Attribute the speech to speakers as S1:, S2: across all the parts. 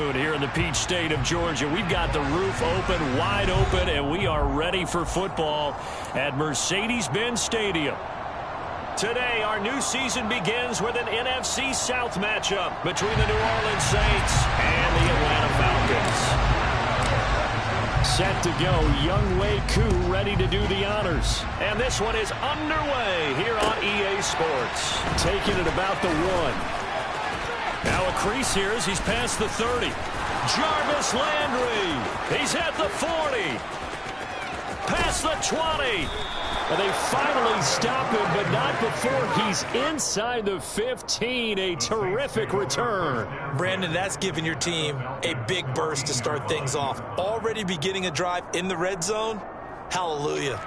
S1: Here in the Peach State of Georgia. We've got the roof open, wide open, and we are ready for football at Mercedes-Benz Stadium. Today, our new season begins with an NFC South matchup between the New Orleans Saints and the Atlanta Falcons. Set to go, Young Wei Koo ready to do the honors. And this one is underway here on EA Sports. Taking it about the 1. Now a crease here as he's past the 30. Jarvis Landry. He's at the 40. Past the 20. And they finally stop him, but not before he's inside the 15. A terrific return.
S2: Brandon, that's giving your team a big burst to start things off. Already beginning a drive in the red zone. Hallelujah.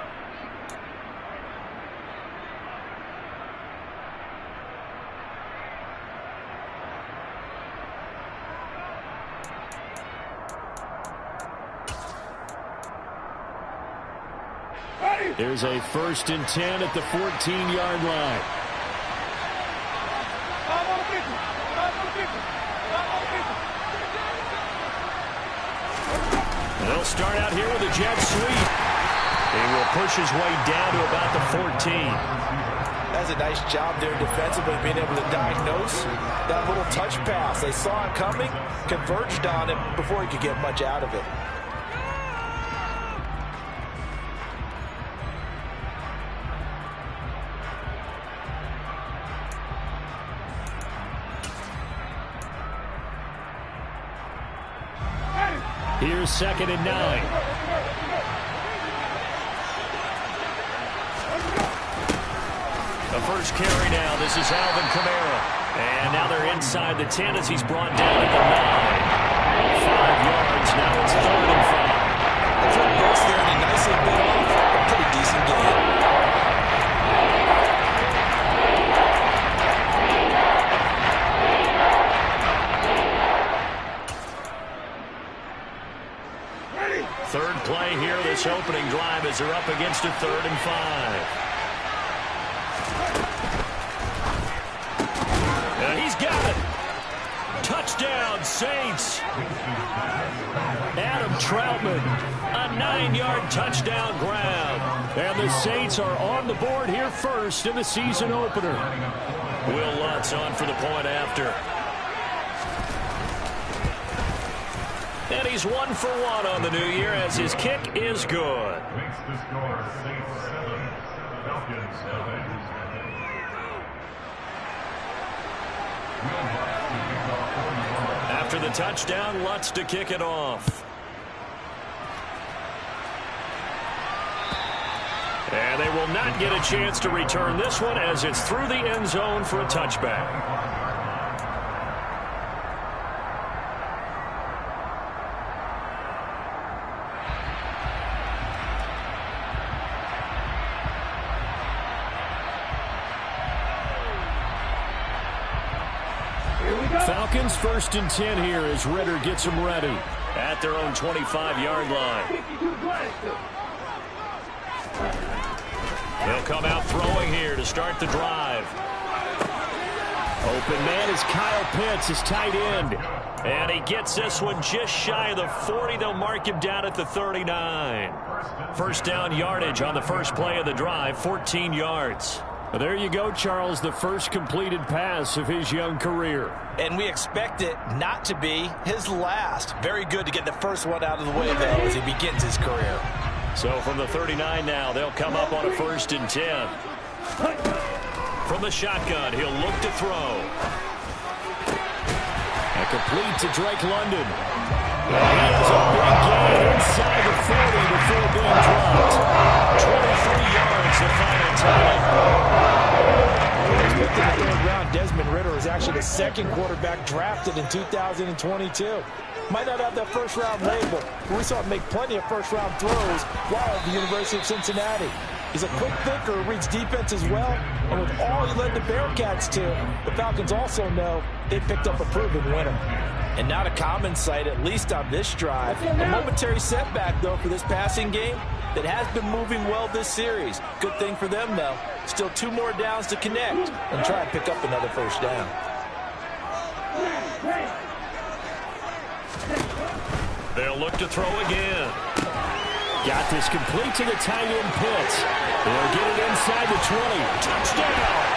S1: There's a 1st and 10 at the 14-yard line. They'll start out here with a jet sweep. He will push his way down to about the 14.
S2: That's a nice job there defensively, being able to diagnose that little touch pass. They saw it coming, converged on him before he could get much out of it.
S1: Here's 2nd and 9. The first carry now. This is Alvin Kamara. And now they're inside the 10 as he's brought down at the 9. 5 yards. Now it's 3rd and 5.
S2: Quick burst there, and he nicely bit off a pretty decent game.
S1: Third play here, this opening drive as they're up against a 3rd and 5. And he's got it. Touchdown, Saints. Adam Troutman, a 9-yard touchdown grab. And the Saints are on the board here first in the season opener. Will Lutz on for the point after. And he's 1 for 1 on the new year as his kick is good. After the touchdown, Lutz to kick it off. And they will not get a chance to return this one as it's through the end zone for a touchback. Falcons 1st and 10 here as Ritter gets them ready at their own 25-yard line. They'll come out throwing here to start the drive. Open man is Kyle Pitts, his tight end. And he gets this one just shy of the 40. They'll mark him down at the 39. First down yardage on the first play of the drive, 14 yards. There you go, Charles, the first completed pass of his young career.
S2: And we expect it not to be his last. Very good to get the first one out of the way, though, as he begins his career.
S1: So from the 39 now, they'll come up on a 1st and 10. From the shotgun, he'll look to throw. And complete to Drake London. He has a big gain inside the 40 before being dropped. 23 yards, the final tally.
S3: Expected in the 3rd round, Desmond Ritter is actually the 2nd quarterback drafted in 2022. Might not have that 1st-round label, but we saw him make plenty of 1st-round throws while at the University of Cincinnati. He's a quick thinker, reads defense as well, and with all he led the Bearcats to, the Falcons also know they picked up a proven winner. And not a common sight, at least on this drive. A momentary setback, though, for this passing game that has been moving well this series. Good thing for them, though. Still 2 more downs to connect and try and pick up another 1st down.
S1: They'll look to throw again. Got this complete to the tight end Pitts. They'll get it inside the 20. Touchdown!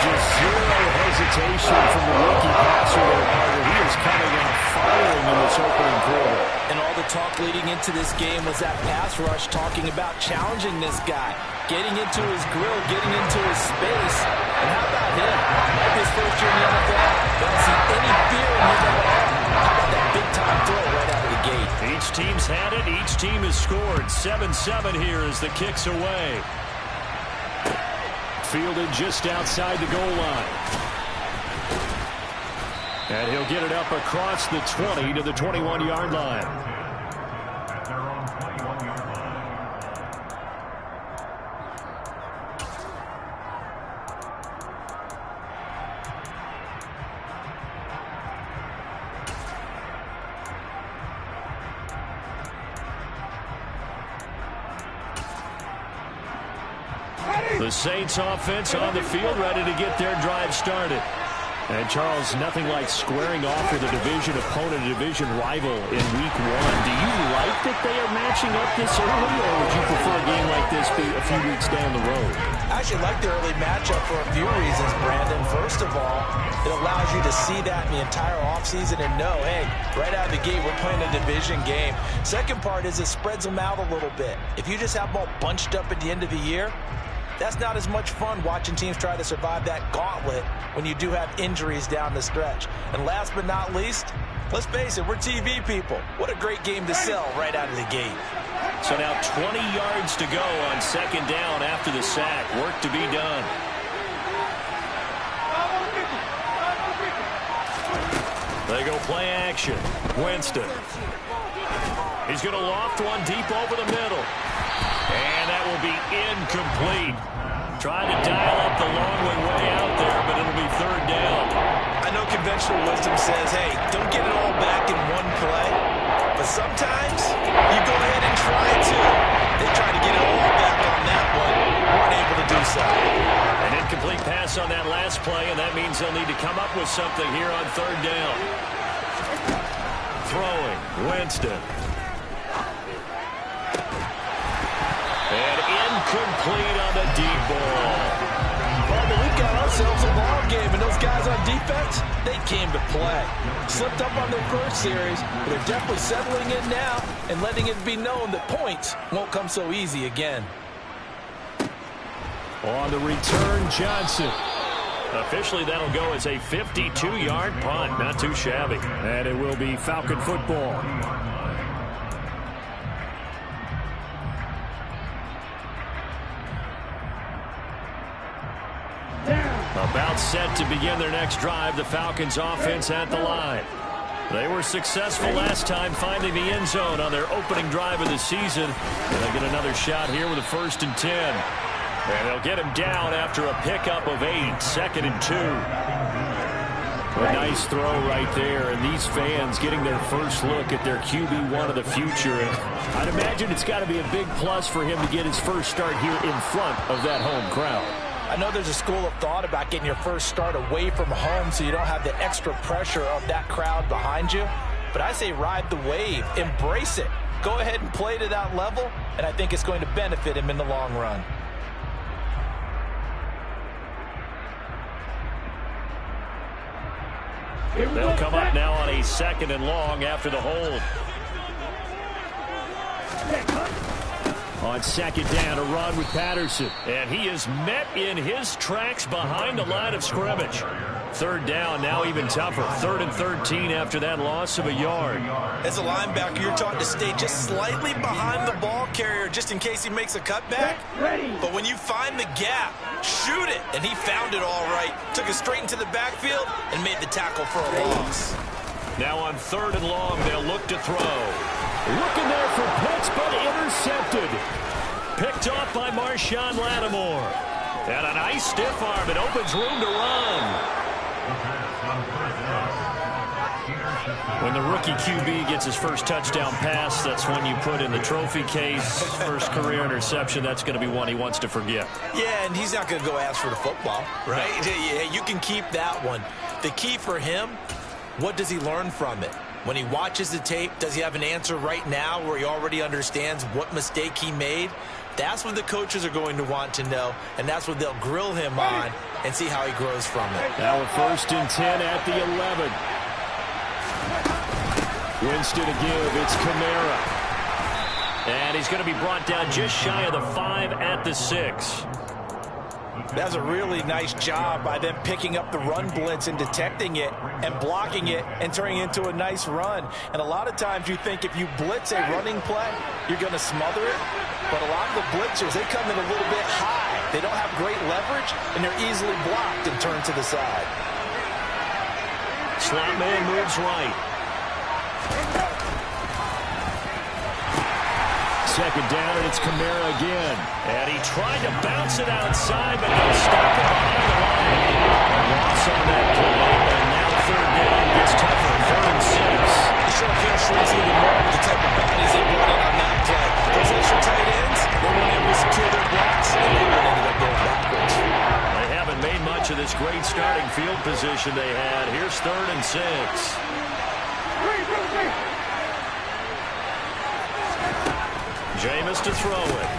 S1: Just zero hesitation from the rookie passer there, Carter. He is coming out firing in this opening quarter.
S2: And all the talk leading into this game was that pass rush talking about challenging this guy, getting into his grill, getting into his space. And how about him? Like his first year in the NFL, don't see any fear in him at all. How about that big-time throw right out of the gate?
S1: Each team's had it. Each team has scored. 7-7 here as the kick's away. Fielded just outside the goal line. And he'll get it up across the 20 to the 21-yard line. The Saints offense on the field, ready to get their drive started. And, Charles, nothing like squaring off with a division opponent, a division rival in Week 1. Do you like that they are matching up this early, or would you prefer a game like this be a few weeks down the road?
S2: I actually like the early matchup for a few reasons, Brandon. First of all, it allows you to see that in the entire offseason and know, hey, right out of the gate, we're playing a division game. Second part is it spreads them out a little bit. If you just have them all bunched up at the end of the year, that's not as much fun watching teams try to survive that gauntlet when you do have injuries down the stretch. And last but not least, let's face it, we're TV people. What a great game to sell right out of the gate.
S1: So now 20 yards to go on second down after the sack. Work to be done. They go play action. Winston. He's going to loft one deep over the middle. And that will be incomplete. Trying to dial up the long one way out there, but it'll be third down.
S2: I know conventional wisdom says, hey, don't get it all back in one play. But sometimes you go ahead and try it too. They tried to get it all back on that one. Weren't able to do so.
S1: An incomplete pass on that last play, and that means they'll need to come up with something here on third down. Throwing, Winston. And incomplete on the deep ball.
S2: But we've got ourselves a ball game, and those guys on defense, they came to play. Slipped up on their first series, but they're definitely settling in now and letting it be known that points won't come so easy again.
S1: On the return, Johnson. Officially, that'll go as a 52-yard punt. Not too shabby. And it will be Falcon football. About set to begin their next drive, the Falcons offense at the line. They were successful last time finding the end zone on their opening drive of the season. And they get another shot here with a 1st and 10. And they'll get him down after a pickup of 8, 2nd and 2. A nice throw right there, and these fans getting their first look at their QB1 of the future. And I'd imagine it's got to be a big plus for him to get his first start here in front of that home crowd.
S2: I know there's a school of thought about getting your first start away from home so you don't have the extra pressure of that crowd behind you. But I say ride the wave. Embrace it. Go ahead and play to that level, and I think it's going to benefit him in the long run.
S1: They'll come up now on a 2nd and long after the hold. On 2nd down, a run with Patterson. And he is met in his tracks behind the line of scrimmage. 3rd down, now even tougher. 3rd and 13 after that loss of a yard.
S2: As a linebacker, you're taught to stay just slightly behind the ball carrier just in case he makes a cutback. But when you find the gap, shoot it. And he found it all right. Took it straight into the backfield and made the tackle for a loss.
S1: Now on 3rd and long, they'll look to throw. Looking there for Pitts, but intercepted. Picked off by Marshawn Lattimore. And a nice stiff arm. It opens room to run. When the rookie QB gets his first touchdown pass, that's when you put in the trophy case. First career interception, that's going to be one he wants to forget.
S2: Yeah, and he's not going to go ask for the football, right? Yeah, you can keep that one. The key for him What does he learn from it? When he watches the tape, does he have an answer right now where he already understands what mistake he made? That's what the coaches are going to want to know, and that's what they'll grill him on and see how he grows from it.
S1: Now a 1st and 10 at the 11. Winston to give. It's Kamara. And he's going to be brought down just shy of the 5 at the 6.
S3: That's a really nice job by them picking up the run blitz and detecting it and blocking it and turning it into a nice run. And a lot of times you think if you blitz a running play, you're going to smother it. But a lot of the blitzers, they come in a little bit high. They don't have great leverage, and they're easily blocked and turned to the side.
S1: Slot man moves right. 2nd down, and it's Kamara again. And he tried to bounce it outside, but they'll stop it behind the line. A loss on that play, and now 3rd down gets tougher. 3rd and 6.
S3: The short field shrinks even more with the type of bodies they brought in on that play. Those extra tight ends, they weren't able to secure their blocks, and they ended up going backwards.
S1: They haven't made much of this great starting field position they had. Here's 3rd and 6. Jameis to throw it.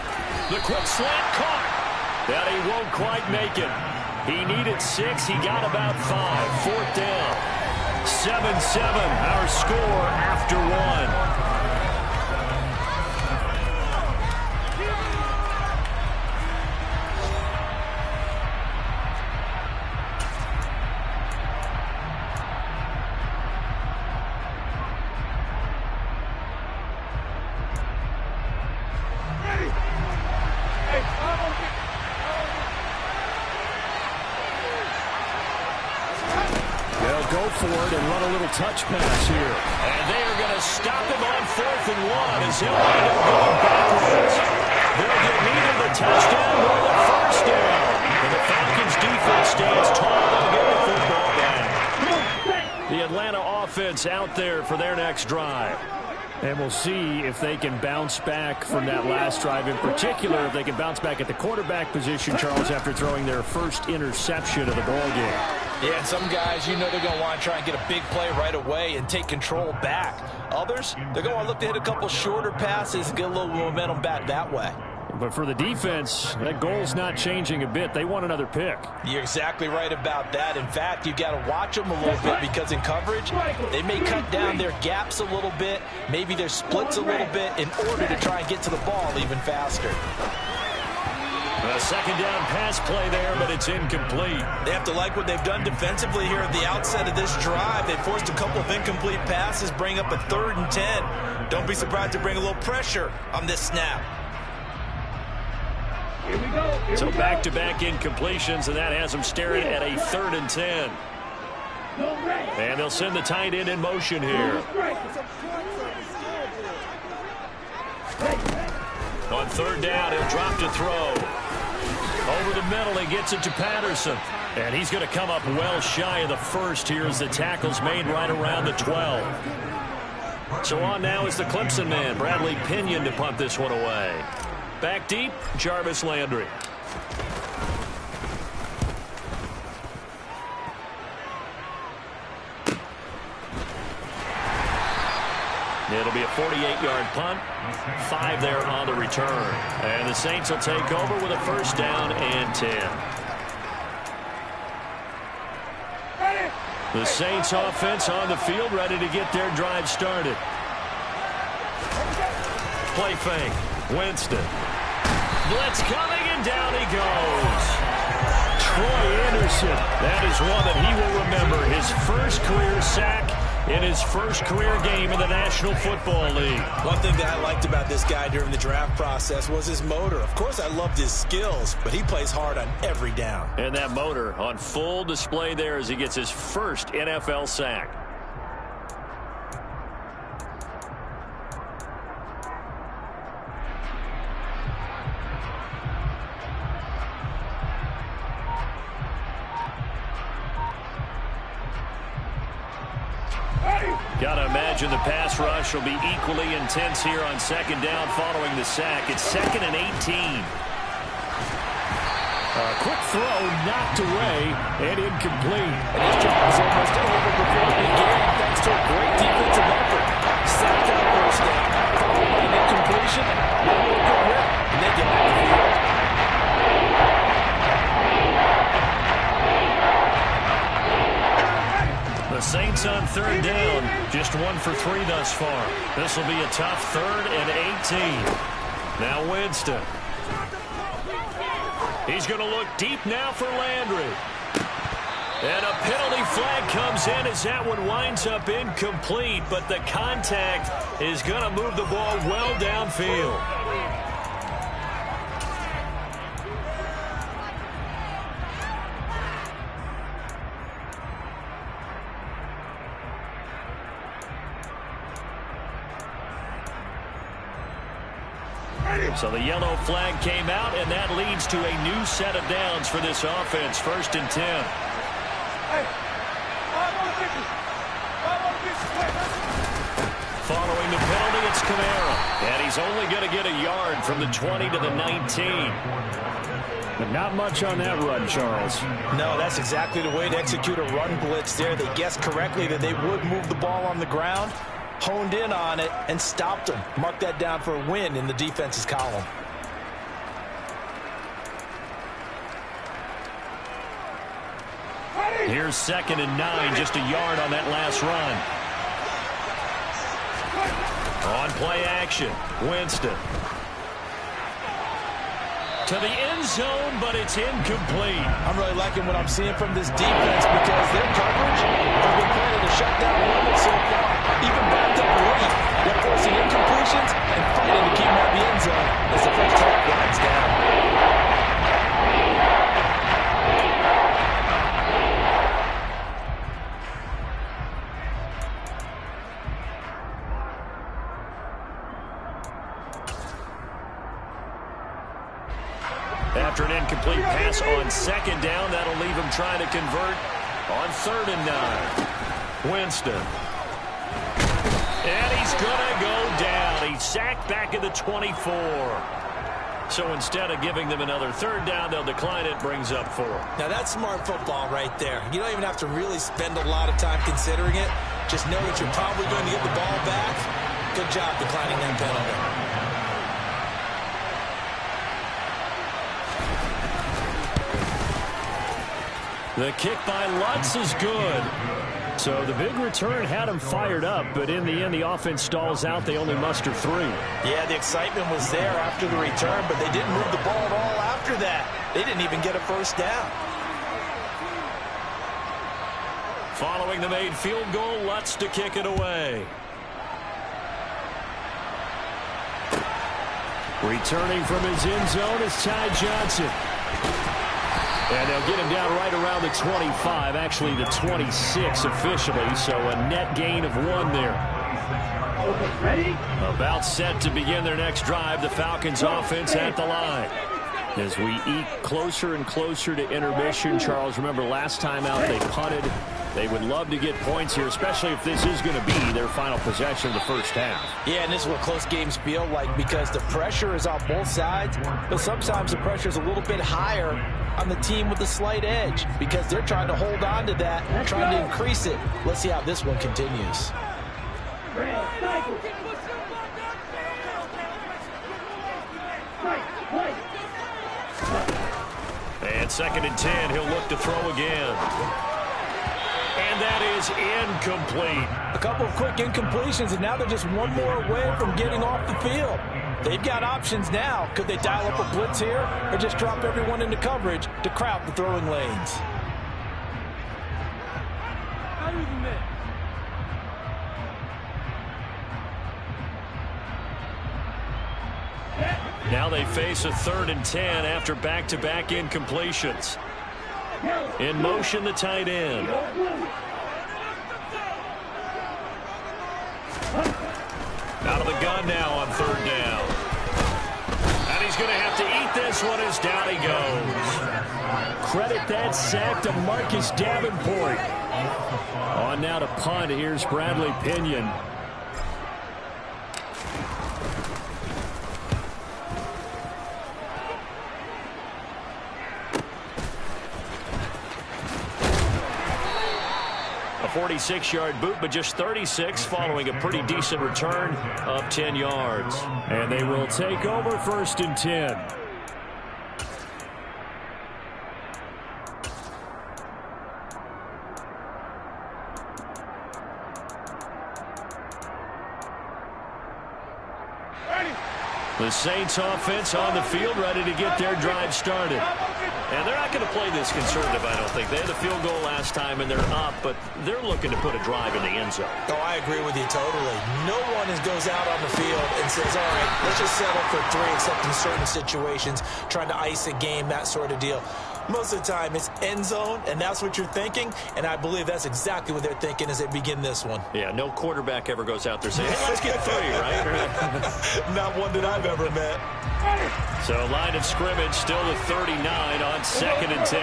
S1: The quick slant caught. That he won't quite make it. He needed 6. He got about 5. 4th down. 7-7. Our score after 1. Go for it and run a little touch pass here. And they are going to stop him on 4th and 1 as he'll wind up going backwards. They'll get neither the touchdown nor the 1st down. And the Falcons defense stands tall to get the football back. The Atlanta offense out there for their next drive. And we'll see if they can bounce back from that last drive. In particular, if they can bounce back at the quarterback position, Charles, after throwing their first interception of the ball game.
S3: Yeah, and some guys, you know they're going to want to try and get a big play right away and take control back. Others, they're going to look to hit a couple shorter passes and get a little momentum back that way.
S1: But for the defense, that goal's not changing a bit. They want another pick.
S3: You're exactly right about that. In fact, you've got to watch them a little bit because in coverage, they may cut down their gaps a little bit, maybe their splits a little bit in order to try and get to the ball even faster.
S1: A 2nd down pass play there, but it's incomplete.
S2: They have to like what they've done defensively here at the outset of this drive. They forced a couple of incomplete passes, bring up a 3rd and 10. Don't be surprised to bring a little pressure on this snap.
S1: So back-to-back incompletions, and that has them staring at a 3rd and 10. And they'll send the tight end in motion here. On 3rd down, he'll drop to throw. Over the middle, he gets it to Patterson. And he's going to come up well shy of the 1st here as the tackle's made right around the 12. So on now is the Clemson man, Bradley Pinion, to punt this one away. Back deep, Jarvis Landry. It'll be a 48-yard punt. 5 there on the return. And the Saints will take over with a 1st down and 10. The Saints offense on the field, ready to get their drive started. Play fake. Winston. Blitz coming, and down he goes. Troy Anderson. That is one that he will remember. His first career sack in his first career game in the National Football League.
S2: One thing that I liked about this guy during the draft process was his motor. Of course, I loved his skills, but he plays hard on every down.
S1: And that motor on full display there as he gets his first NFL sack. Got to imagine the pass rush will be equally intense here on 2nd down following the sack. It's 2nd and 18. Quick throw knocked away and incomplete.
S3: And his job was almost over before it began thanks to a great defensive effort. Sacked on first down, followed by an incompletion, and a good rip, and they get off the field.
S1: The Saints on third down, just 1 for 3 thus far. This will be a tough 3rd and 18. Now Winston. He's going to look deep now for Landry. And a penalty flag comes in as that one winds up incomplete, but the contact is going to move the ball well downfield. So the yellow flag came out, and that leads to a new set of downs for this offense. 1st and 10. Following the penalty, it's Kamara. And he's only going to get a yard from the 20 to the 19. But not much on that run, Charles.
S3: No, that's exactly the way to execute a run blitz there. They guessed correctly that they would move the ball on the ground, honed in on it, and stopped them. Mark that down for a win in the defense's column.
S1: Here's 2nd and 9, just a yard on that last run. On play action, Winston. To the end zone, but it's incomplete.
S3: I'm really liking what I'm seeing from this defense because their coverage has been playing at a shutdown level so far. Even backed up late, they're forcing incompletions and fighting to keep them out of the end zone as the first half winds down.
S1: After an incomplete pass on 2nd down, that'll leave him trying to convert on 3rd and 9. Winston. And he's going to go down. He's sacked back at the 24. So instead of giving them another 3rd down, they'll decline it, brings up 4.
S3: Now that's smart football right there. You don't even have to really spend a lot of time considering it. Just know that you're probably going to get the ball back. Good job declining that penalty.
S1: The kick by Lutz is good. So the big return had him fired up, but in the end, the offense stalls out. They only muster 3.
S3: Yeah, the excitement was there after the return, but they didn't move the ball at all after that. They didn't even get a first down.
S1: Following the made field goal, Lutz to kick it away. Returning from his end zone is Ty Johnson. And they'll get him down right around the 25, actually the 26 officially, so a net gain of 1 there. About set to begin their next drive, the Falcons offense at the line. As we eke closer and closer to intermission, Charles, remember last time out they punted. They would love to get points here, especially if this is going to be their final possession of the first half.
S3: Yeah, and this is what close games feel like because the pressure is on both sides, but sometimes the pressure is a little bit higher on the team with the slight edge because they're trying to hold on to that, trying to increase it. Let's see how this one continues.
S1: And 2nd and 10, he'll look to throw again. And that is incomplete.
S3: A couple of quick incompletions, and now they're just one more away from getting off the field. They've got options now. Could they dial up a blitz here or just drop everyone into coverage to crowd the throwing lanes?
S1: Now they face a 3rd and 10 after back-to-back incompletions. In motion, the tight end. Out of the gun now on 3rd down. And he's going to have to eat this one as down he goes. Credit that sack to Marcus Davenport. On now to punt. Here's Bradley Pinion. 46-yard boot, but just 36 following a pretty decent return of 10 yards.
S4: And they will take over 1st and 10.
S1: The Saints offense on the field, ready to get their drive started. And they're not going to play this conservative, I don't think. They had the field goal last time, and they're up, but they're looking to put a drive in the end zone.
S2: Oh, I agree with you totally. No one goes out on the field and says, all right, let's just settle for 3, except in certain situations, trying to ice a game, that sort of deal. Most of the time, it's end zone, and that's what you're thinking, and I believe that's exactly what they're thinking as they begin this one.
S1: Yeah, no quarterback ever goes out there saying, hey, let's get 3, right?
S2: Not one that I've ever met.
S1: So line of scrimmage still the 39 on 2nd and 10.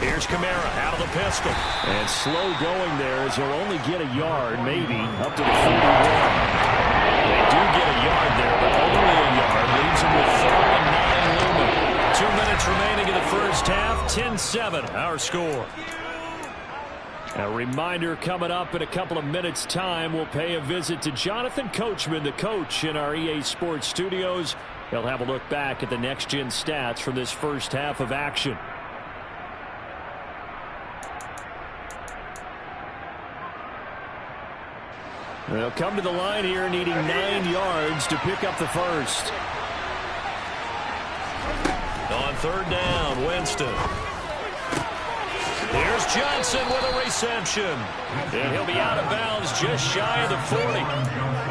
S1: Here's Kamara out of the pistol.
S4: And slow going there as he'll only get a yard, maybe, up to the 41.
S1: They do get a yard there, but only a yard. Leaves them with 3rd and 9 looming. 2 minutes remaining in the first half. 10-7, our score. A reminder coming up in a couple of minutes' time. We'll pay a visit to Jonathan Coachman, the coach in our EA Sports studios. He'll have a look back at the next-gen stats from this first half of action. They'll come to the line here needing 9 yards to pick up the first. On 3rd down, Winston. Here's Johnson with a reception. And he'll be out of bounds just shy of the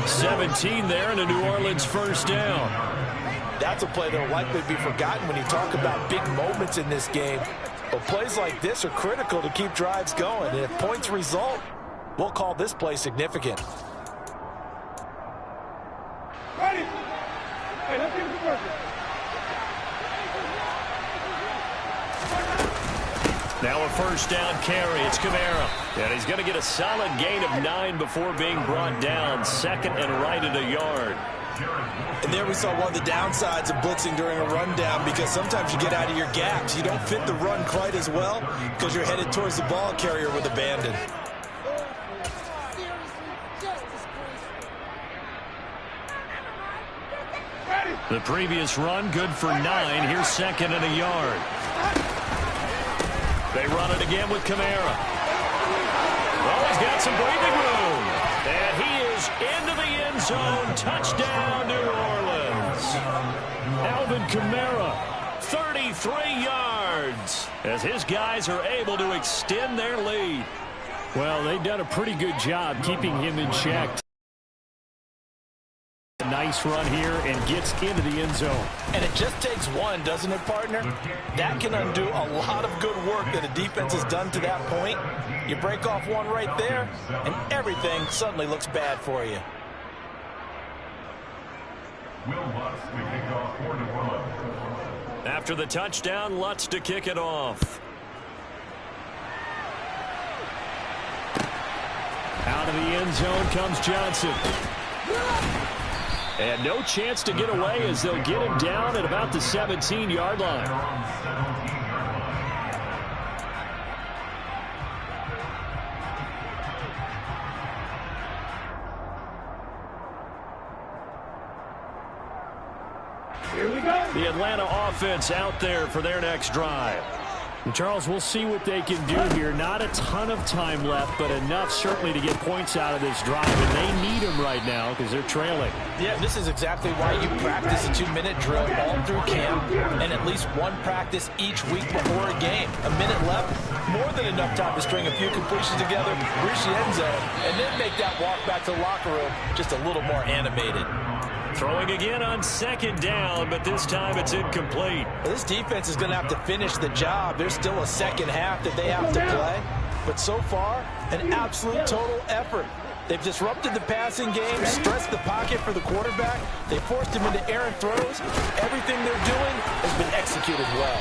S1: 40. 17 there and a New Orleans first down.
S2: That's a play that will likely be forgotten when you talk about big moments in this game. But plays like this are critical to keep drives going. And if points result, we'll call this play significant.
S5: Ready? Hey, let's give it to work.
S1: Now a first down carry. It's Kamara. And he's going to get a solid gain of 9 before being brought down. 2nd and right at a yard.
S2: And there we saw one of the downsides of blitzing during a rundown, because sometimes you get out of your gaps. You don't fit the run quite as well because you're headed towards the ball carrier with abandon.
S1: The previous run good for 9. Here's 2nd and a yard. They run it again with Kamara. Well, he's got some breathing room. And he is into the end zone. Touchdown, New Orleans. Alvin Kamara, 33 yards, as his guys are able to extend their lead.
S4: Well, they've done a pretty good job keeping him in check. A nice run here and gets into the end zone.
S2: And it just takes one, doesn't it, partner? That can undo a lot of good work that a defense has done to that point. You break off one right there, and everything suddenly looks bad for you.
S1: After the touchdown, Lutz to kick it off.
S4: Out of the end zone comes Johnson.
S1: And no chance to get away as they'll get him down at about the 17-yard line.
S5: Here we go.
S1: The Atlanta offense out there for their next drive.
S4: And Charles, we'll see what they can do here. Not a ton of time left, but enough certainly to get points out of this drive. And they need them right now because they're trailing.
S2: Yeah, this is exactly why you practice a 2-minute drill all through camp and at least one practice each week before a game. A minute left, more than enough time to string a few completions together, reach the end zone, and then make that walk back to the locker room just a little more animated.
S1: Throwing again on 2nd down, but this time it's incomplete.
S2: Well, this defense is going to have to finish the job. There's still a second half that they have to play. But so far, an absolute total effort. They've disrupted the passing game, stressed the pocket for the quarterback. They forced him into errant throws. Everything they're doing has been executed well.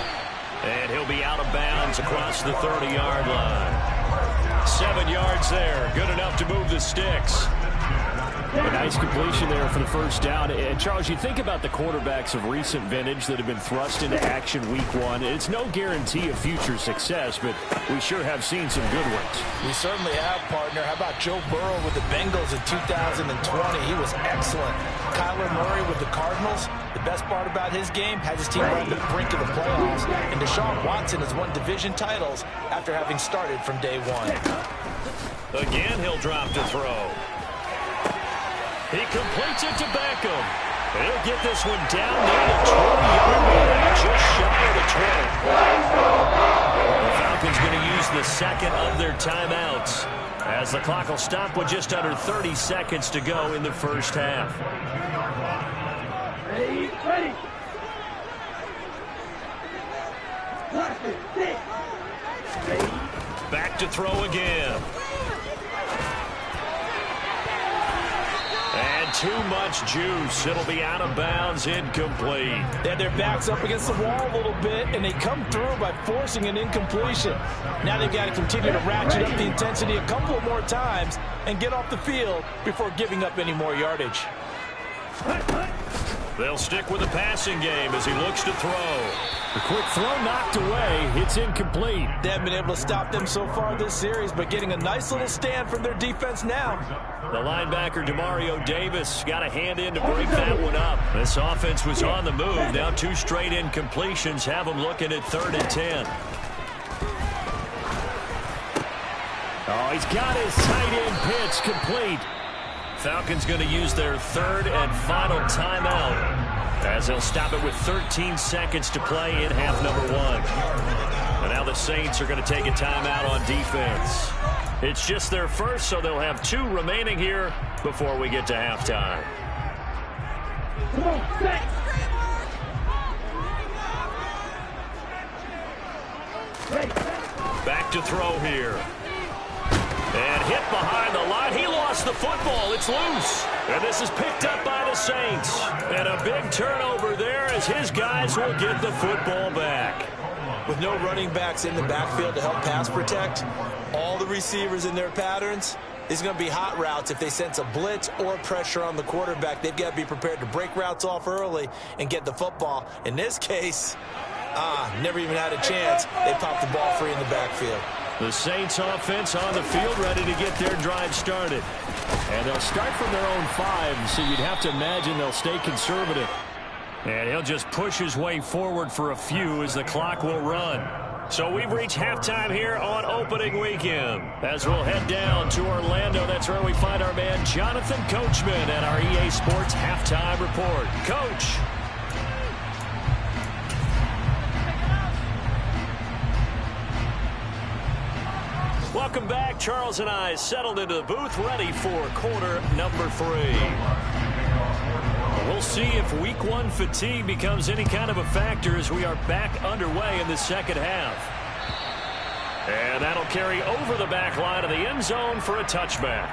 S1: And he'll be out of bounds across the 30-yard line. 7 yards there, good enough to move the sticks.
S4: A nice completion there for the first down. And Charles, you think about the quarterbacks of recent vintage that have been thrust into action week one. It's no guarantee of future success, but we sure have seen some good ones.
S2: We certainly have, partner. How about Joe Burrow with the Bengals in 2020? He was excellent. Kyler Murray with the Cardinals. The best part about his game has his team right on the brink of the playoffs. And Deshaun Watson has won division titles after having started from day one.
S1: Again, he'll drop to throw. He completes it to Beckham. He'll get this one down near the 20-yard line, just shy of the 20. The Falcons going to use the second of their timeouts, as the clock will stop with just under 30 seconds to go in the first half.
S5: Ready.
S1: Back to throw again. And too much juice. It'll be out of bounds, incomplete.
S3: They had their backs up against the wall a little bit, and they come through by forcing an incompletion. Now they've got to continue to ratchet up the intensity a couple more times and get off the field before giving up any more yardage.
S1: They'll stick with the passing game as he looks to throw.
S4: The quick throw knocked away. It's incomplete.
S3: They haven't been able to stop them so far this series, but getting a nice little stand from their defense now.
S1: The linebacker, Demario Davis, got a hand in to break that one up. This offense was on the move. Now two straight incompletions have them looking at 3rd and 10.
S4: Oh, he's got his tight end pitch complete.
S1: Falcons going to use their 3rd and final timeout, as they'll stop it with 13 seconds to play in half number 1. And now the Saints are going to take a timeout on defense. It's just their first, so they'll have 2 remaining here before we get to halftime.
S5: Come on, set.
S1: Back to throw here. And hit behind the line. He lost the football. It's loose. And this is picked up by the Saints. And a big turnover there as his guys will get the football back.
S2: With no running backs in the backfield to help pass protect, all the receivers in their patterns, there's going to be hot routes. If they sense a blitz or pressure on the quarterback, they've got to be prepared to break routes off early and get the football. In this case, never even had a chance. They popped the ball free in the backfield.
S1: The Saints offense on the field ready to get their drive started.
S4: And they'll start from their own 5, so you'd have to imagine they'll stay conservative.
S1: And he'll just push his way forward for a few as the clock will run. So we've reached halftime here on opening weekend. As we'll head down to Orlando, that's where we find our man Jonathan Coachman at our EA Sports Halftime Report. Coach. Welcome back. Charles and I settled into the booth, ready for quarter number 3. We'll see if week 1 fatigue becomes any kind of a factor as we are back underway in the second half. And that'll carry over the back line of the end zone for a touchback.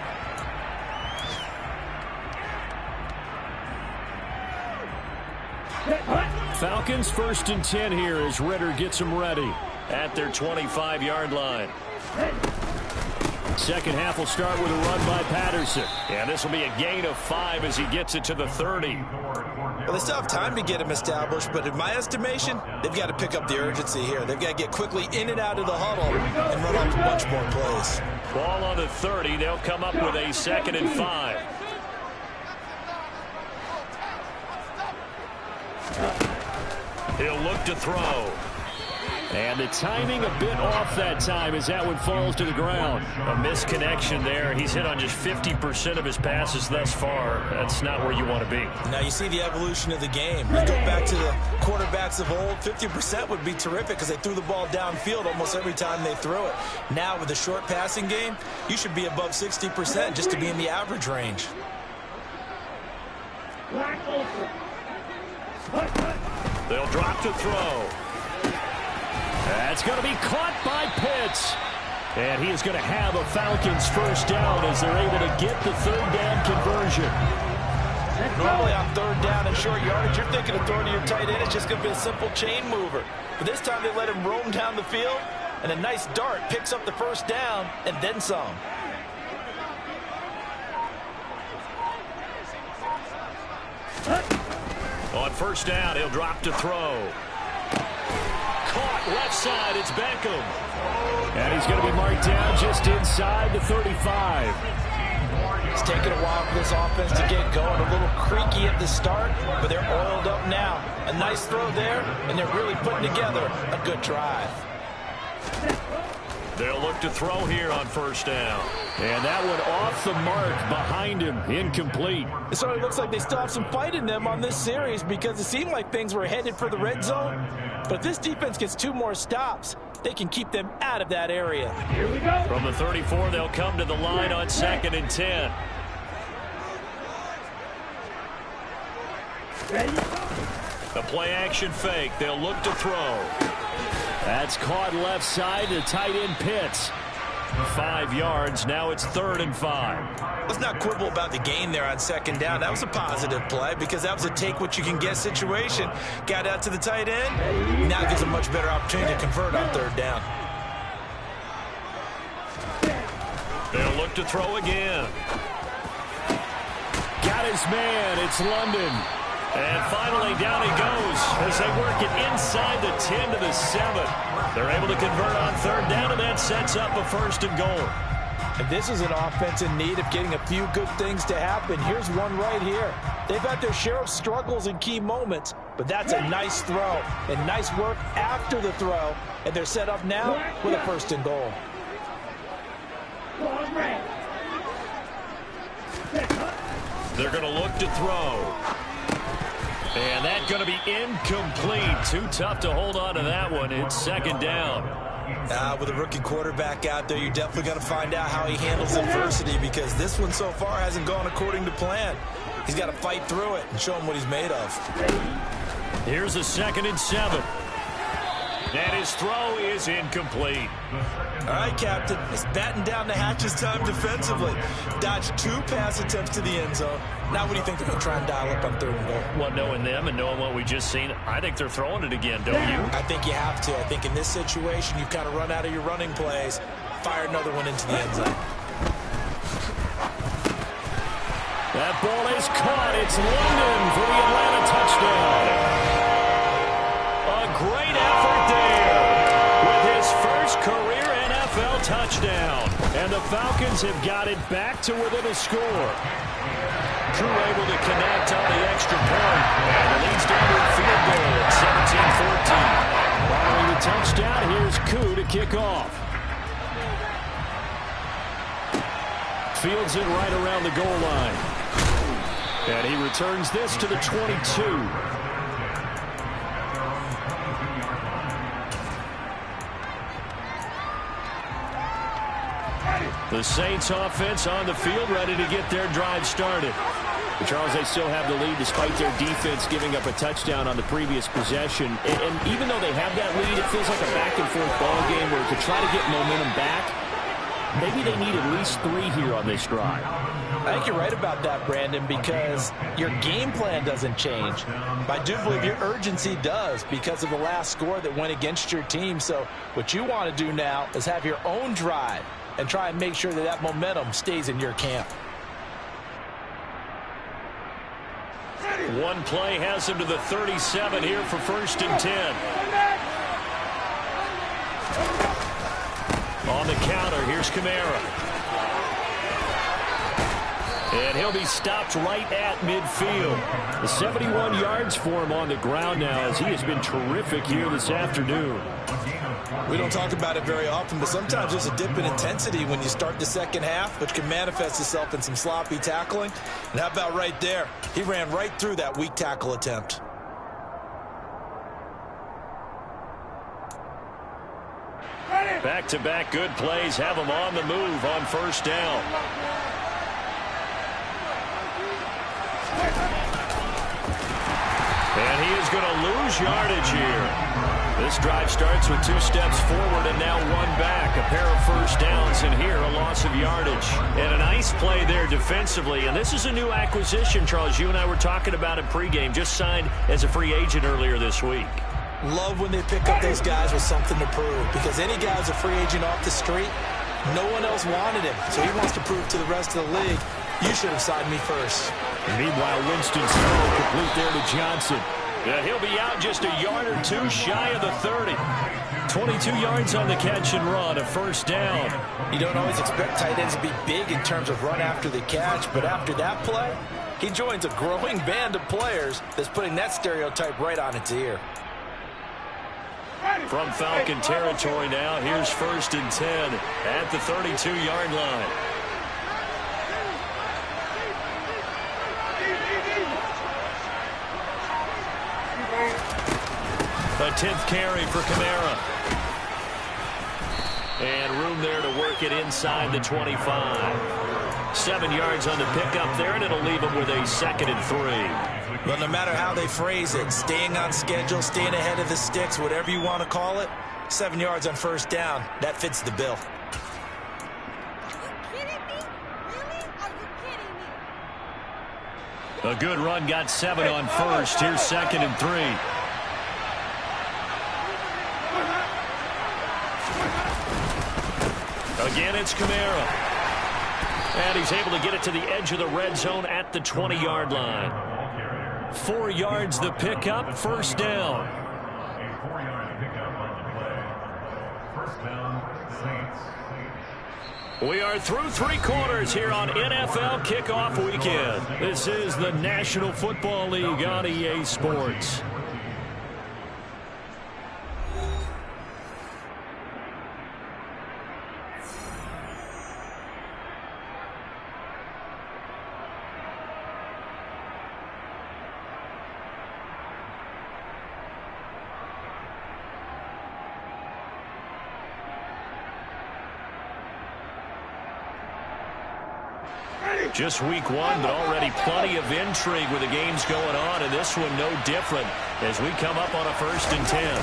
S4: Falcons 1st and 10 here as Ritter gets them ready
S1: At their 25-yard line.
S4: Second half will start with a run by Patterson.
S1: And this will be a gain of 5 as he gets it to the 30.
S2: Well, they still have time to get him established, but in my estimation, they've got to pick up the urgency here. They've got to get quickly in and out of the huddle and run off a bunch more plays.
S1: Ball on the 30. They'll come up with a 2nd and 5. He'll look to throw.
S4: And the timing a bit off that time as that one falls to the ground.
S1: A misconnection there. He's hit on just 50% of his passes thus far. That's not where you want to be.
S2: Now you see the evolution of the game. You go back to the quarterbacks of old, 50% would be terrific because they threw the ball downfield almost every time they threw it. Now with the short passing game, you should be above 60% just to be in the average range.
S1: They'll drop to throw.
S4: That's going to be caught by Pitts. And he is going to have a Falcons first down as they're able to get the 3rd down conversion.
S3: Normally on 3rd down and short yardage, you're thinking of throwing to your tight end. It's just going to be a simple chain mover. But this time they let him roam down the field, and a nice dart picks up the first down and then some.
S1: On first down, he'll drop to throw. Caught left side, it's Beckham.
S4: And he's going to be marked down just inside the 35.
S3: It's taken a while for this offense to get going. A little creaky at the start, but they're oiled up now. A nice throw there, and they're really putting together a good drive.
S1: They'll look to throw here on first down.
S4: And that one off the mark behind him. Incomplete.
S3: It certainly looks like they still have some fight in them on this series because it seemed like things were headed for the red zone. But if this defense gets 2 more stops, they can keep them out of that area.
S5: Here we go.
S1: From the 34, they'll come to the line on 2nd and 10. The play-action fake. They'll look to throw.
S4: That's caught left side to tight end Pitts.
S1: 5 yards. Now it's 3rd and 5.
S2: Let's not quibble about the gain there on 2nd down. That was a positive play because that was a take-what-you-can-get situation. Got out to the tight end. Now gives a much better opportunity to convert on 3rd down.
S1: They'll look to throw again.
S4: Got his man. It's London.
S1: And finally, down he goes as they work it inside the 10 to the 7. They're able to convert on 3rd down, and that sets up a 1st and goal.
S3: And this is an offense in need of getting a few good things to happen. Here's one right here. They've had their share of struggles in key moments, but that's a nice throw and nice work after the throw. And they're set up now with a 1st and goal.
S1: They're going to look to throw. And that's going to be incomplete. Too tough to hold on to that one. It's 2nd down.
S2: With a rookie quarterback out there, you're definitely going to find out how he handles adversity because this one so far hasn't gone according to plan. He's got to fight through it and show him what he's made of.
S1: Here's a 2nd and 7. And his throw is incomplete.
S2: All right, Captain. It's batten down the hatches time defensively. Dodged 2 pass attempts to the end zone. Now what do you think they're going to try and dial up on 3rd and goal?
S1: Well, knowing them and knowing what we just seen, I think they're throwing it again, don't you?
S2: I think you have to. I think in this situation, you've kind of run out of your running plays. Fire another one into the end zone.
S4: That ball is caught. It's London for the Atlanta touchdown.
S1: A great effort there with his first career NFL touchdown. And the Falcons have got it back to within a score. Crew able to connect on the extra point. And the lead's down to a field goal at 17-14.
S4: Following the touchdown, here's Koo to kick off. Fields it right around the goal line. And he returns this to the 22.
S1: The Saints offense on the field, ready to get their drive started.
S4: But Charles, they still have the lead despite their defense giving up a touchdown on the previous possession. And even though they have that lead, it feels like a back-and-forth ball game where to try to get momentum back, maybe they need at least 3 here on this drive.
S3: I think you're right about that, Brandon, because your game plan doesn't change. But I do believe your urgency does because of the last score that went against your team. So what you want to do now is have your own drive and try and make sure that that momentum stays in your camp.
S1: One play has him to the 37 here for 1st and 10. On the counter, here's Kamara. And he'll be stopped right at midfield. The 71 yards for him on the ground now as he has been terrific here this afternoon.
S2: We don't talk about it very often, but sometimes there's a dip in intensity when you start the second half, which can manifest itself in some sloppy tackling. And how about right there? He ran right through that weak tackle attempt.
S1: Back-to-back good plays have him on the move on 1st down. And he is going to lose yardage here. This drive starts with 2 steps forward and now 1 back. A pair of 1st downs, and here a loss of yardage. And a nice play there defensively. And this is a new acquisition, Charles. You and I were talking about it pregame. Just signed as a free agent earlier this week.
S2: Love when they pick up those guys with something to prove, because any guy who's a free agent off the street, no one else wanted him. So he wants to prove to the rest of the league, you should have signed me first.
S4: And meanwhile, Winston's throw complete there to Johnson.
S1: Yeah, he'll be out just a yard or two shy of the 30. 22 yards on the catch and run, a first down.
S2: You don't always expect tight ends to be big in terms of run after the catch, but after that play, he joins a growing band of players that's putting that stereotype right on its ear.
S1: From Falcon territory now, here's 1st and 10 at the 32-yard line. A 10th carry for Kamara. And room there to work it inside the 25. 7 yards on the pickup there, and it'll leave him with a 2nd and 3.
S2: But no matter how they phrase it, staying on schedule, staying ahead of the sticks, whatever you want to call it, 7 yards on 1st down, that fits the bill.
S1: A good run, got 7 on 1st. Here's 2nd and 3. Again, it's Kamara. And he's able to get it to the edge of the red zone at the 20-yard line. 4 yards the pickup, 1st down. We are through 3 quarters here on NFL Kickoff Weekend. This is the National Football League on EA Sports. Just week 1, but already plenty of intrigue with the games going on, and this one no different as we come up on a 1st and 10.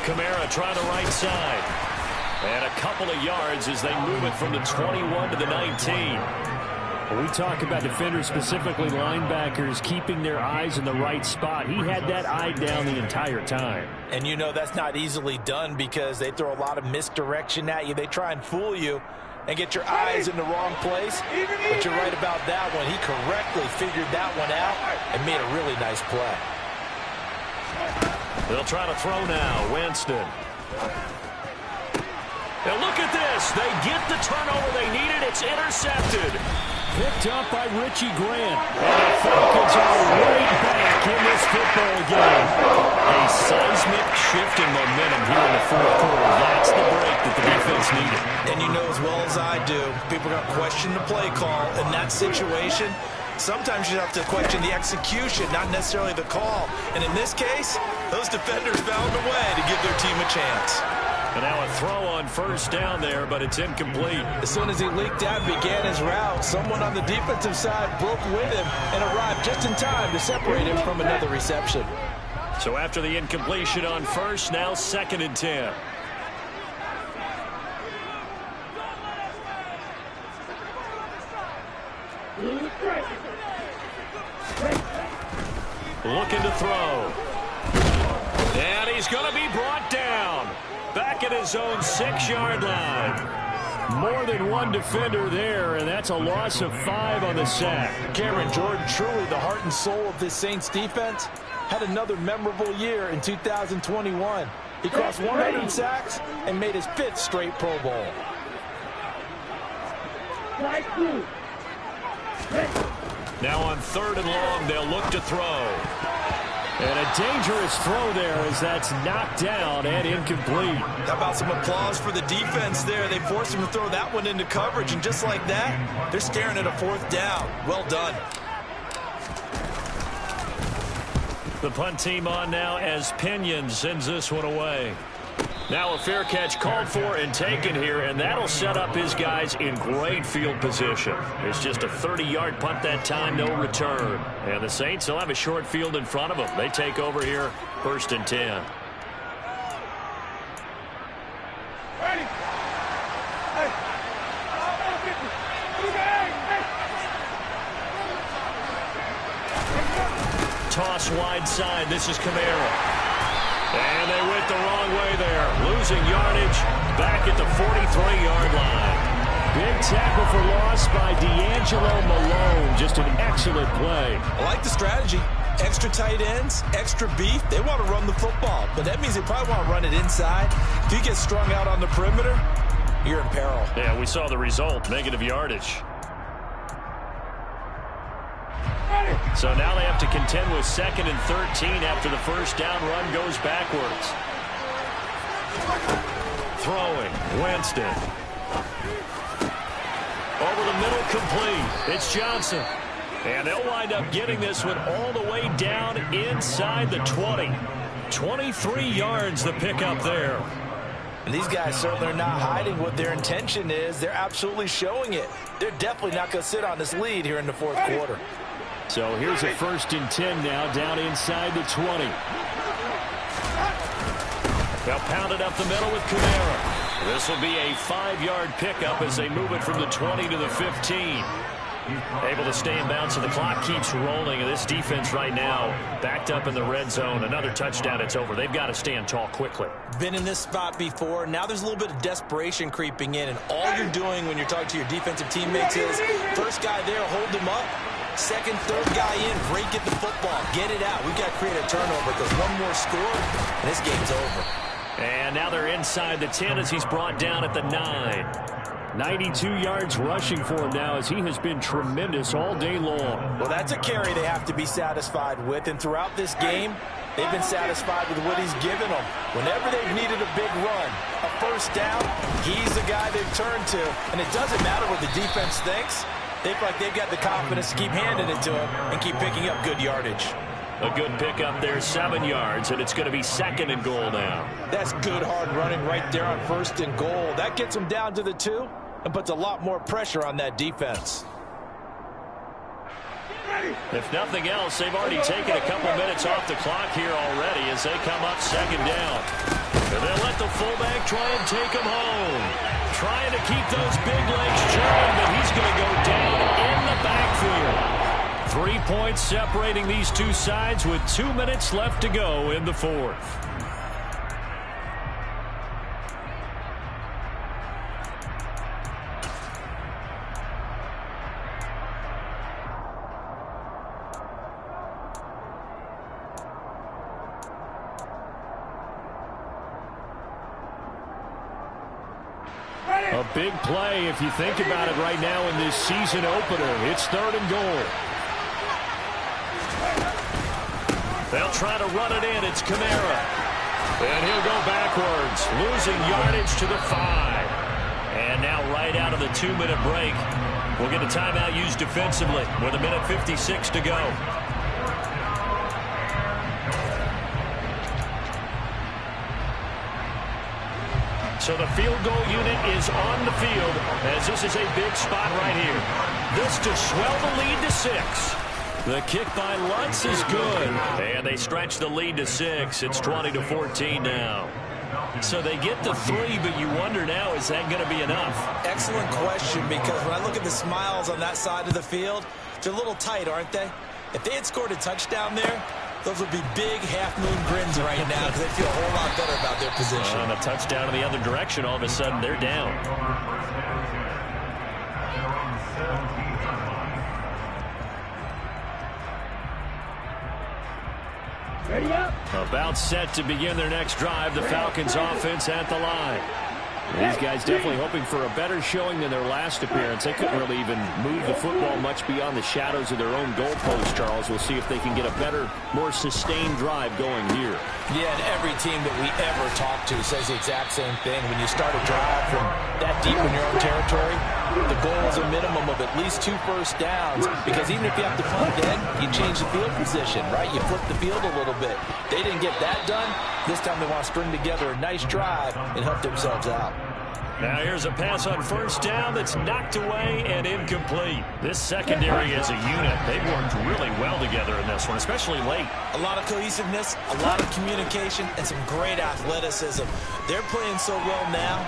S1: Kamara trying the right side. And a couple of yards as they move it from the 21 to the 19.
S4: When we talk about defenders, specifically linebackers, keeping their eyes in the right spot, he had that eye down the entire time.
S2: And you know that's not easily done because they throw a lot of misdirection at you. They try and fool you and get your eyes in the wrong place. But you're right about that one. He correctly figured that one out and made a really nice play.
S1: They'll try to throw now. Winston. Now look at this. They get the turnover they needed. It's intercepted.
S4: Picked up by Richie Grant. And the Falcons are right back in this football game.
S1: A seismic shift in momentum here in the 4th quarter. That's the break that the defense needed.
S2: And you know as well as I do, people are going to question the play call in that situation. Sometimes you have to question the execution, not necessarily the call. And in this case, those defenders found a way to give their team a chance.
S1: And now a throw on 1st down there, but it's incomplete.
S2: As soon as he leaked out and began his route, someone on the defensive side broke with him and arrived just in time to separate him from another reception.
S1: So after the incompletion on 1st, now 2nd and 10. Looking to throw. And he's going to be brought down. Back at his own 6-yard line.
S4: More than one defender there, and that's a loss of 5 on the sack.
S3: Cameron Jordan, truly the heart and soul of this Saints defense, had another memorable year in 2021. He crossed 100 sacks and made his 5th straight Pro Bowl.
S1: Now on 3rd and long, they'll look to throw.
S4: And a dangerous throw there as that's knocked down and incomplete.
S2: How about some applause for the defense there? They forced him to throw that one into coverage, and just like that, they're staring at a 4th down. Well done.
S1: The punt team on now as Pinion sends this one away. Now a fair catch called for and taken here, and that'll set up his guys in great field position. It's just a 30-yard punt that time, no return. And the Saints will have a short field in front of them. They take over here, 1st and 10. Toss wide side. This is Kamara. And they went the wrong way there. Losing yardage back at the 43-yard line.
S4: Big tackle for loss by D'Angelo Malone. Just an excellent play.
S2: I like the strategy. Extra tight ends, extra beef, they want to run the football. But that means they probably want to run it inside. If you get strung out on the perimeter, you're in peril.
S1: Yeah, we saw the result, negative yardage. So now they have to contend with 2nd and 13 after the first down run goes backwards. Throwing, Winston. Over the middle, complete. It's Johnson. And they'll wind up getting this one all the way down inside the 20. 23 yards the pickup there.
S2: And these guys certainly are not hiding what their intention is. They're absolutely showing it. They're definitely not going to sit on this lead here in the fourth quarter.
S1: So here's a 1st and 10 now down inside the 20. They'll pound it up the middle with Kamara. This will be a 5-yard pickup as they move it from the 20 to the 15. Able to stay in bounds, so the clock keeps rolling. And this defense right now backed up in the red zone. Another touchdown, it's over. They've got to stand tall quickly.
S2: Been in this spot before. Now there's a little bit of desperation creeping in. And all you're doing when you're talking to your defensive teammates is, first guy there, hold him up. Second, third guy in, break it the football. Get it out. We've got to create a turnover because one more score, and this game's over.
S1: And now they're inside the 10 as he's brought down at the 9. 92 yards rushing for him now as he has been tremendous all day long.
S2: Well, that's a carry they have to be satisfied with. And throughout this game, they've been satisfied with what he's given them. Whenever they've needed a big run, a first down, he's the guy they've turned to. And it doesn't matter what the defense thinks. They feel like they've got the confidence to keep handing it to him and keep picking up good yardage.
S1: A good pickup there, 7 yards, and it's going to be 2nd and goal now.
S3: That's good hard running right there on 1st and goal. That gets them down to the 2 and puts a lot more pressure on that defense.
S1: If nothing else, they've already taken a couple minutes off the clock here already as they come up 2nd down. And they'll let the fullback try and take him home. Trying to keep those big legs churning, but he's going to go down in the backfield. 3 points separating these two sides with 2 minutes left to go in the 4th. A big play if you think about it right now in this season opener. It's 3rd and goal. They'll try to run it in. It's Kamara. And he'll go backwards, losing yardage to the 5. And now right out of the 2-minute break, we'll get a timeout used defensively with 1:56 to go. So the field goal unit is on the field as this is a big spot right here. This to swell the lead to 6. The kick by Lutz is good. And they stretch the lead to 6. It's 20-14 now. So they get the 3, but you wonder now, is that going to be enough?
S2: Excellent question, because when I look at the smiles on that side of the field, they're a little tight, aren't they? If they had scored a touchdown there, those would be big half-moon grins right now because they feel a whole lot better about their position.
S1: On a touchdown in the other direction, all of a sudden they're down.
S5: Ready up.
S1: About set to begin their next drive. The Falcons offense at the line. These guys definitely hoping for a better showing than their last appearance. They couldn't really even move the football much beyond the shadows of their own goalpost, Charles. We'll see if they can get a better, more sustained drive going here.
S2: Yeah, and every team that we ever talk to says the exact same thing. When you start a drive from that deep in your own territory, the goal is a minimum of at least 2 first downs, because even if you have to punt then, you change the field position, right? You flip the field a little bit. They didn't get that done. This time they want to string together a nice drive and help themselves out.
S1: Now here's a pass on first down that's knocked away and incomplete. This secondary as a unit, they've worked really well together in this one, especially late.
S2: A lot of cohesiveness, a lot of communication, and some great athleticism. They're playing so well now.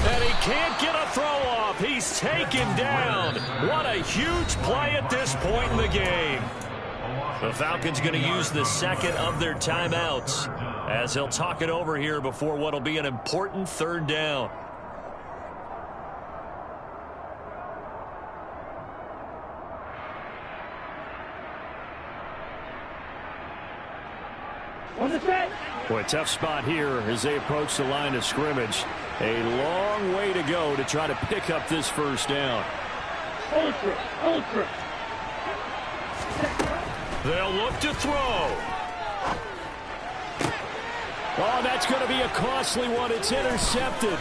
S1: And he can't get a throw off. He's taken down. What a huge play at this point in the game. The Falcons going to use the second of their timeouts as they'll talk it over here before what will be an important 3rd down.
S5: On the set.
S1: Boy, tough spot here as they approach the line of scrimmage. A long way to go to try to pick up this first down.
S5: Ultra. Ultra.
S1: They'll look to throw. Oh, that's going to be a costly one. It's intercepted.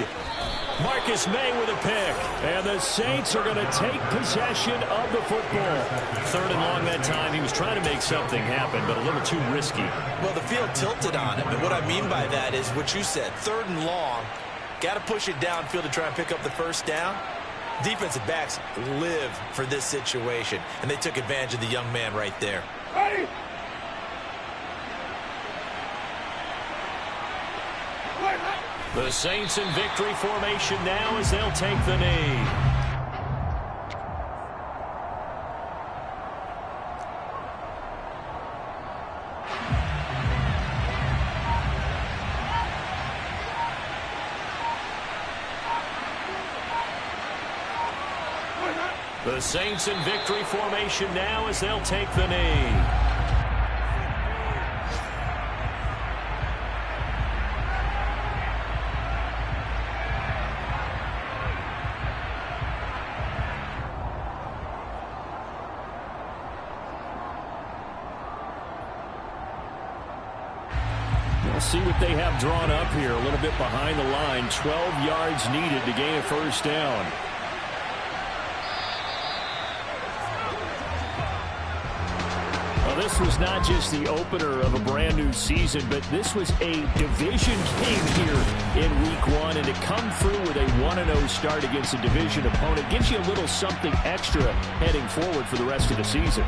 S1: Marcus May with a pick. And the Saints are going to take possession of the football. 3rd and long that time. He was trying to make something happen, but a little too risky.
S2: Well, the field tilted on him, and what I mean by that is what you said. 3rd and long. Got to push it downfield to try and pick up the first down. Defensive backs live for this situation, and they took advantage of the young man right there.
S5: Ready.
S1: The Saints in victory formation now as they'll take the knee. The Saints in victory formation now as they'll take the knee. We'll see what they have drawn up here. A little bit behind the line. 12 yards needed to gain a first down. Well, this was not just the opener of a brand new season, but this was a division game here in week 1. And to come through with a 1-0 start against a division opponent gives you a little something extra heading forward for the rest of the season.